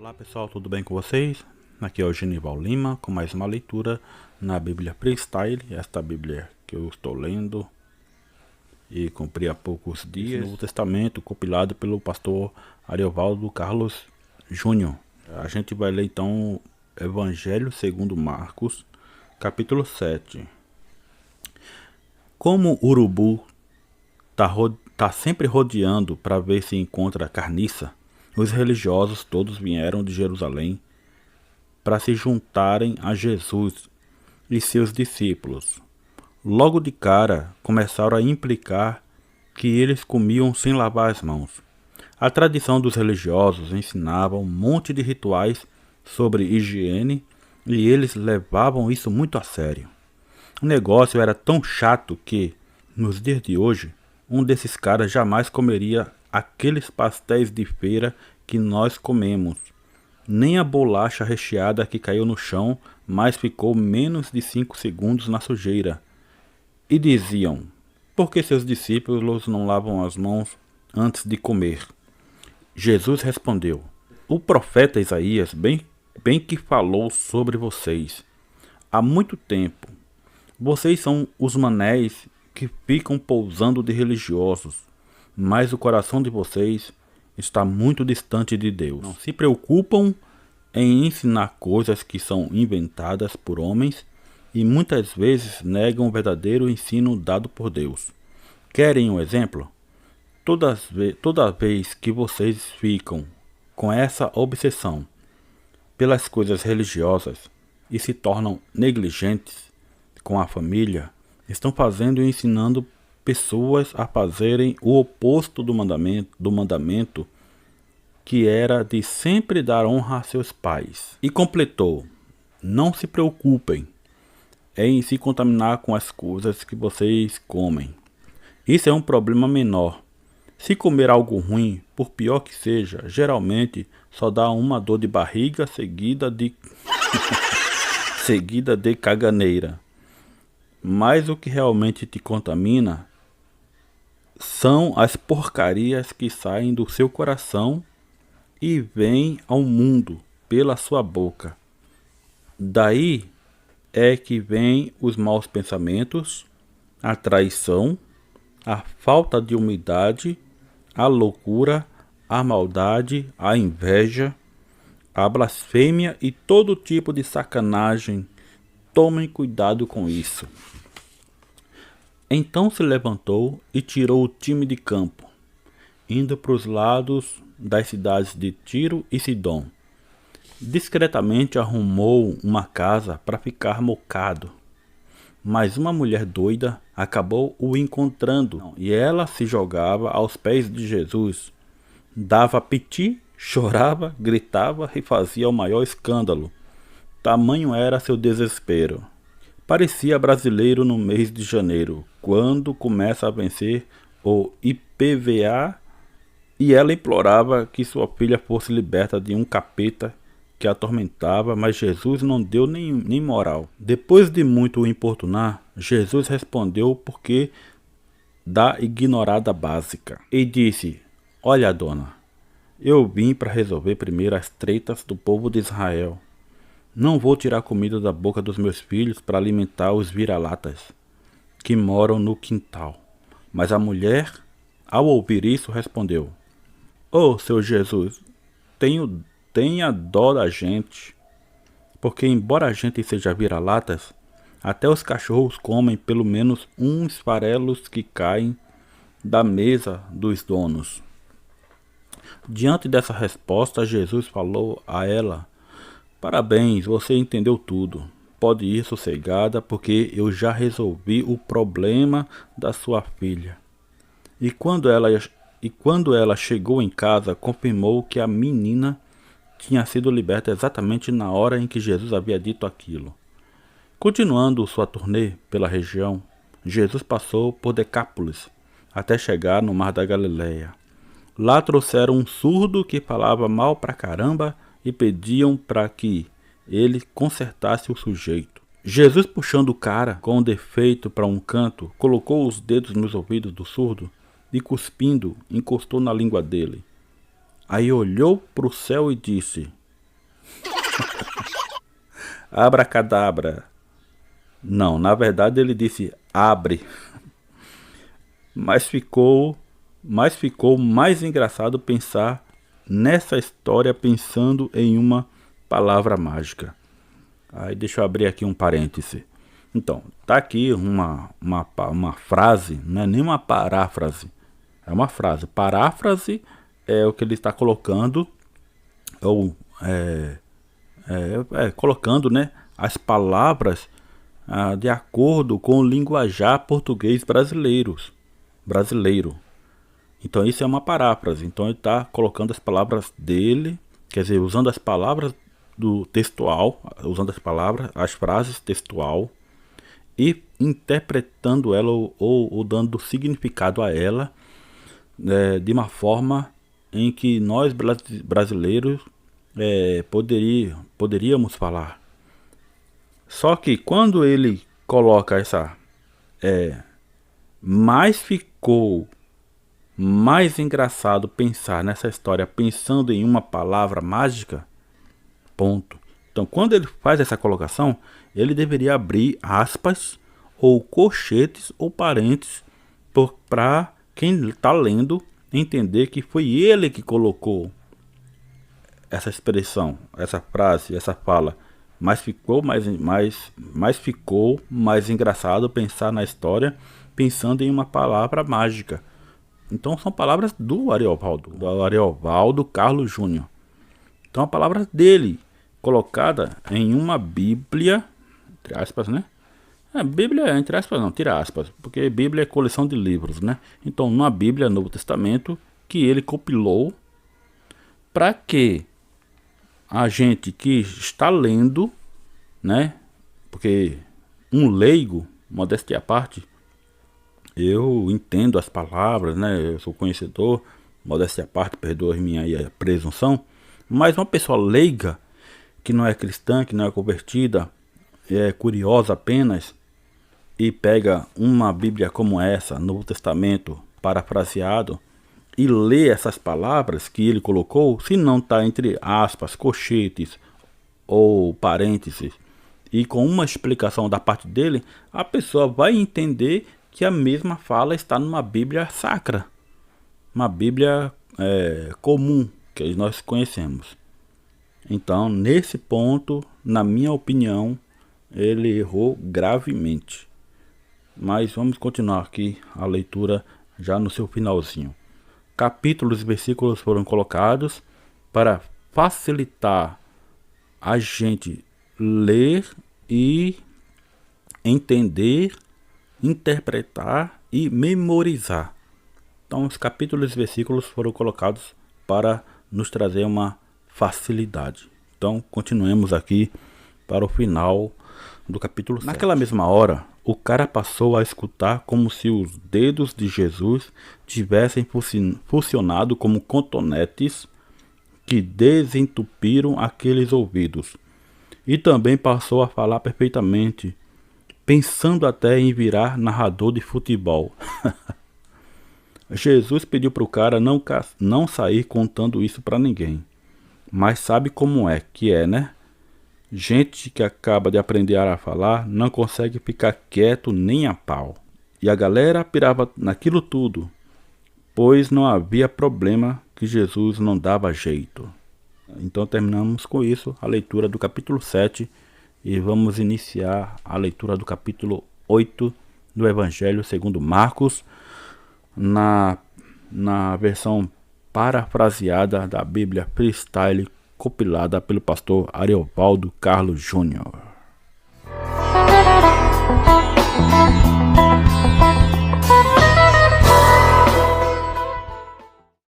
Olá pessoal, tudo bem com vocês? Aqui é o Genival Lima com mais uma leitura na Bíblia Freestyle, esta Bíblia que eu estou lendo e cumpri há poucos dias, no Novo Testamento, compilado pelo pastor Ariovaldo Carlos Júnior. A gente vai ler então Evangelho segundo Marcos, capítulo 7. Como o urubu tá sempre rodeando para ver se encontra carniça, os religiosos todos vieram de Jerusalém para se juntarem a Jesus e seus discípulos. Logo de cara, começaram a implicar que eles comiam sem lavar as mãos. A tradição dos religiosos ensinava um monte de rituais sobre higiene e eles levavam isso muito a sério. O negócio era tão chato que, nos dias de hoje, um desses caras jamais comeria aqueles pastéis de feira que nós comemos. Nem a bolacha recheada que caiu no chão, mas ficou menos de 5 segundos na sujeira. E diziam, por que seus discípulos não lavam as mãos antes de comer? Jesus respondeu, o profeta Isaías bem que falou sobre vocês. Há muito tempo, vocês são os manéis que ficam pousando de religiosos, mas o coração de vocês está muito distante de Deus. Não se preocupam em ensinar coisas que são inventadas por homens e muitas vezes negam o verdadeiro ensino dado por Deus. Querem um exemplo? Toda vez que vocês ficam com essa obsessão pelas coisas religiosas e se tornam negligentes com a família, estão fazendo e ensinando pessoas a fazerem o oposto do mandamento que era de sempre dar honra a seus pais. E completou, não se preocupem em se contaminar com as coisas que vocês comem. Isso é um problema menor. Se comer algo ruim, por pior que seja, geralmente só dá uma dor de barriga seguida de seguida de caganeira. Mas o que realmente te contamina são as porcarias que saem do seu coração e vêm ao mundo pela sua boca. Daí é que vêm os maus pensamentos, a traição, a falta de humildade, a loucura, a maldade, a inveja, a blasfêmia e todo tipo de sacanagem. Tomem cuidado com isso. Então se levantou e tirou o time de campo, indo para os lados das cidades de Tiro e Sidom. Discretamente arrumou uma casa para ficar mocado. Mas uma mulher doida acabou o encontrando e ela se jogava aos pés de Jesus. Dava piti, chorava, gritava e fazia o maior escândalo. Tamanho era seu desespero. Parecia brasileiro no mês de janeiro, quando começa a vencer o IPVA, e ela implorava que sua filha fosse liberta de um capeta que a atormentava, mas Jesus não deu nem moral. Depois de muito o importunar, Jesus respondeu porque da ignorada básica e disse, olha dona, eu vim para resolver primeiro as tretas do povo de Israel. Não vou tirar comida da boca dos meus filhos para alimentar os vira-latas que moram no quintal. Mas a mulher, ao ouvir isso, respondeu, ô seu Jesus, tenha dó da gente, porque embora a gente seja vira-latas, até os cachorros comem pelo menos uns farelos que caem da mesa dos donos. Diante dessa resposta, Jesus falou a ela, parabéns, você entendeu tudo. Pode ir sossegada, porque eu já resolvi o problema da sua filha. E quando ela chegou em casa, confirmou que a menina tinha sido liberta exatamente na hora em que Jesus havia dito aquilo. Continuando sua turnê pela região, Jesus passou por Decápolis, até chegar no Mar da Galileia. Lá trouxeram um surdo que falava mal pra caramba e pediam para que ele consertasse o sujeito. Jesus, puxando o cara com defeito para um canto, colocou os dedos nos ouvidos do surdo e, cuspindo, encostou na língua dele. Aí olhou para o céu e disse, Abracadabra. Não, na verdade ele disse abre. Mas ficou mais engraçado pensar nessa história pensando em uma palavra mágica. Aí deixa eu abrir aqui um parêntese. Então, tá aqui uma frase, não é nem uma paráfrase, é uma frase. Paráfrase é o que ele está colocando, ou colocando, né, as palavras de acordo com o linguajar português brasileiro. Então isso é uma paráfrase. Então ele está colocando as palavras dele, quer dizer, usando as palavras do textual, usando as frases textual e interpretando ela ou dando significado a ela de uma forma em que nós brasileiros poderíamos falar. Só que quando ele coloca essa mas ficou mais engraçado pensar nessa história pensando em uma palavra mágica, ponto. Então quando ele faz essa colocação, ele deveria abrir aspas ou colchetes ou parênteses para quem está lendo entender que foi ele que colocou essa expressão, essa frase, essa fala. Mas ficou mais engraçado pensar na história pensando em uma palavra mágica. Então são palavras do Ariovaldo Carlos Júnior. Então a palavra dele, colocada em uma Bíblia, entre aspas, né? Bíblia, entre aspas, não, tira aspas, porque Bíblia é coleção de livros, né? Então numa Bíblia, Novo Testamento, que ele compilou para que a gente que está lendo, né? Porque um leigo, modéstia à parte, eu entendo as palavras, né? Eu sou conhecedor, modéstia à parte, perdoe minha presunção. Mas uma pessoa leiga, que não é cristã, que não é convertida, é curiosa apenas, e pega uma Bíblia como essa, Novo Testamento, parafraseado, e lê essas palavras que ele colocou, se não está entre aspas, colchetes ou parênteses, e com uma explicação da parte dele, a pessoa vai entender que a mesma fala está numa Bíblia sacra, uma Bíblia comum que nós conhecemos. Então, nesse ponto, na minha opinião, ele errou gravemente. Mas vamos continuar aqui a leitura já no seu finalzinho. Capítulos e versículos foram colocados para facilitar a gente ler e entender, interpretar e memorizar. Então os capítulos e versículos foram colocados para nos trazer uma facilidade. Então continuemos aqui para o final do capítulo 7. Naquela mesma hora, o cara passou a escutar como se os dedos de Jesus tivessem funcionado como cotonetes que desentupiram aqueles ouvidos. E também passou a falar perfeitamente, pensando até em virar narrador de futebol. Jesus pediu para o cara não sair contando isso para ninguém. Mas sabe como é que é, né? Gente que acaba de aprender a falar não consegue ficar quieto nem a pau. E a galera pirava naquilo tudo, pois não havia problema que Jesus não dava jeito. Então terminamos com isso a leitura do capítulo 7 e vamos iniciar a leitura do capítulo 8 do Evangelho segundo Marcos, na versão parafraseada da Bíblia Freestyle, compilada pelo pastor Ariovaldo Carlos Júnior.